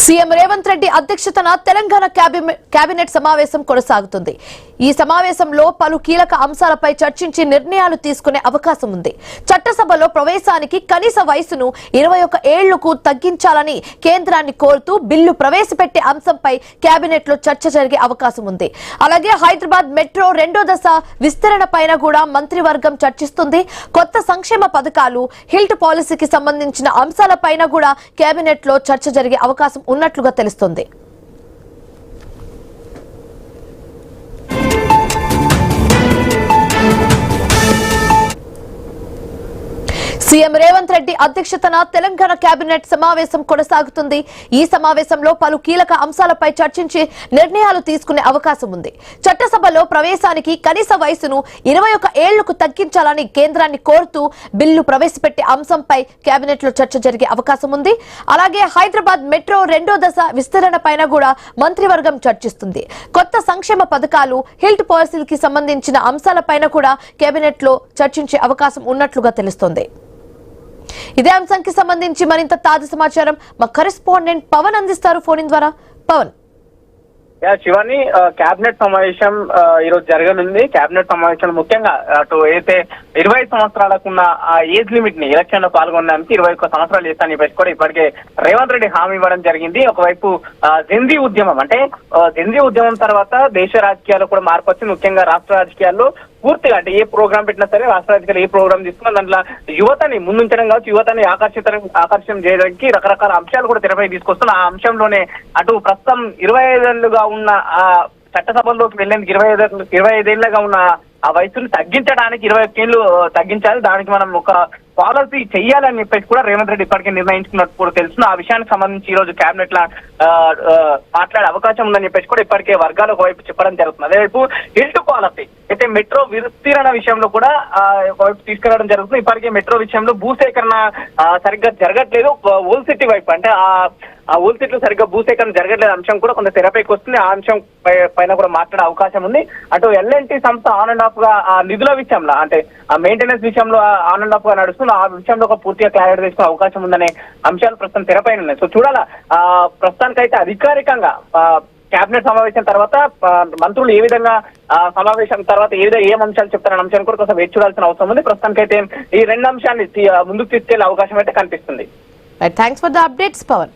CM Revanth Reddy అధ్యక్షతన Telangana cabinet సమావేశం కొనసాగుతుంది. ఈ సమావేశంలో పలు కీలక అంశాలపై చర్చించి నిర్ణయాలు తీసుకునే అవకాశం ఉంది. చట్టసభలో ప్రవేశానికి కనీస వయసును 21 ఏళ్లకు తగ్గించాలని కేంద్రాన్ని కోరుతూ బిల్లు ప్రవేశపెట్టే అంశంపై కేబినెట్ లో చర్చ జరిగే అవకాశం ఉంది. అలాగే హైదరాబాద్ మెట్రో 2వ దశ విస్తరణ పైన కూడా మంత్రివర్గం చర్చిస్తుంది. కొత్త సంక్షేమ పథకాలు, హిల్ట్ పాలసీకి సంబంధించిన అంశాలపైన కూడా కేబినెట్ లో చర్చ జరిగే అవకాశం ఉన్నట్లుగా తెలుస్తుంది. సీఎం రేవంత్ రెడ్డి అధ్యక్షతన తెలంగాణ కేబినెట్ సమావేశం కొనసాగుతుంది. ఈ సమావేశంలో పలు కీలక అంశాలపై చర్చించి నిర్ణయాలు తీసుకునే అవకాశం ఉంది. చట్టసభలో ప్రవేశానికి కనీస వయసును 21 ఏళ్లకు తగ్గించాలని కేంద్రాన్ని కోరుతూ బిల్లు ప్రవేశపెట్టే అంశంపై కేబినెట్ లో చర్చ జరిగే అవకాశం ఉంది. అలాగే హైదరాబాద్ మెట్రో 2వ దశ విస్తరణ పైన కూడా మంత్రివర్గం చర్చిస్తుంది. కొత్త సంక్షేమ పథకాలు, హిల్ట్ పాలసీకి సంబంధించిన అంశాలపైన కూడా కేబినెట్ లో చర్చించే అవకాశం ఉన్నట్లుగా తెలుస్తోంది. ఇదే అంశానికి సంబంధించి మరింత తాజా సమాచారం మా కరెస్పాండెంట్ పవన్ అందిస్తారు ఫోన్ ద్వారా. పవన్, శివాని, కేబినెట్ సమావేశం ఈ రోజు జరగనుంది. కేబినెట్ సమావేశం ముఖ్యంగా అటు అయితే 25 సంవత్సరాలకున్న ఆ ఏజ్ లిమిట్ ని ఎలక్షన్ లో పాల్గొనడానికి 21 సంవత్సరాలు చేస్తానని పెట్టుకోవడం ఇప్పటికే రేవంత్ రెడ్డి హామీ ఇవ్వడం జరిగింది. ఒకవైపు జెన్జీ ఉద్యమం, అంటే జెన్జీ ఉద్యమం తర్వాత దేశ రాజకీయాల్లో కూడా మార్పు వచ్చింది. ముఖ్యంగా రాష్ట్ర రాజకీయాల్లో పూర్తిగా, అంటే ఏ ప్రోగ్రామ్ పెట్టినా సరే రాష్ట్ర రాజకీయాలు ఏ ప్రోగ్రామ్ తీసుకున్నా దాంట్లో యువతని ముందుంచడం కావచ్చు, యువతని ఆకర్షణ చేయడానికి రకరకాల అంశాలు కూడా తెరపై తీసుకొస్తున్న ఆ అంశంలోనే అటు ప్రస్తుతం 25 ఏళ్లుగా ఉన్న ఆ చట్టసభల్లోకి వెళ్ళేందుకు 25 ఏళ్లుగా ఉన్న ఆ వయసును తగ్గించడానికి 21 ఏళ్లు తగ్గించాలి. దానికి మనం ఒక పాలసీ చెయ్యాలని చెప్పేసి కూడా రేవంత్ రెడ్డి ఇప్పటికే నిర్ణయించుకున్నట్టు కూడా తెలుస్తుంది. ఆ విషయానికి సంబంధించి ఈ రోజు కేబినెట్ లో మాట్లాడే అవకాశం ఉందని చెప్పేసి కూడా ఇప్పటికే వర్గాలు ఒకవైపు చెప్పడం జరుగుతుంది. అదేవైపు హిల్ట్ పాలసీ అయితే మెట్రో విస్తరణ విషయంలో కూడా ఒకవైపు తీసుకురావడం జరుగుతుంది. ఇప్పటికే మెట్రో విషయంలో భూసేకరణ సరిగ్గా జరగట్లేదు. ఓల్డ్ సిటీ వైపు, అంటే ఆ ఓల్డ్ సిటీలో సరిగ్గా భూసేకరణ జరగట్లేదు అంశం కూడా కొంత తెరపైకి వస్తుంది. ఆ అంశం పైన కూడా మాట్లాడే అవకాశం ఉంది. అటు ఎల్ఎన్టీ సంస్థ ఆన్ అండ్ ఆఫ్ గా ఆ నిధుల విషయంలో, అంటే ఆ మెయింటెనెన్స్ విషయంలో ఆన్ అండ్ ఆఫ్ గా నడుస్తుంది. ఆ విషయంలో ఒక పూర్తిగా క్లారిటీ తీసుకునే అవకాశం ఉందనే అంశాలు ప్రస్తుతం తెరపైన ఉన్నాయి. సో చూడాలా, ప్రస్తుతానికైతే అధికారికంగా కేబినెట్ సమావేశం తర్వాత మంత్రులు ఏ విధంగా సమావేశం తర్వాత ఏం అంశాలు చెప్తారనే అంశాన్ని కూడా కొంచెం వేచి చూడాల్సిన అవసరం ఉంది. ప్రస్తుతానికైతే ఈ రెండు అంశాన్ని ముందుకు తీసుకెళ్లే అవకాశం అయితే కనిపిస్తుంది. Thanks for the updates Pawan.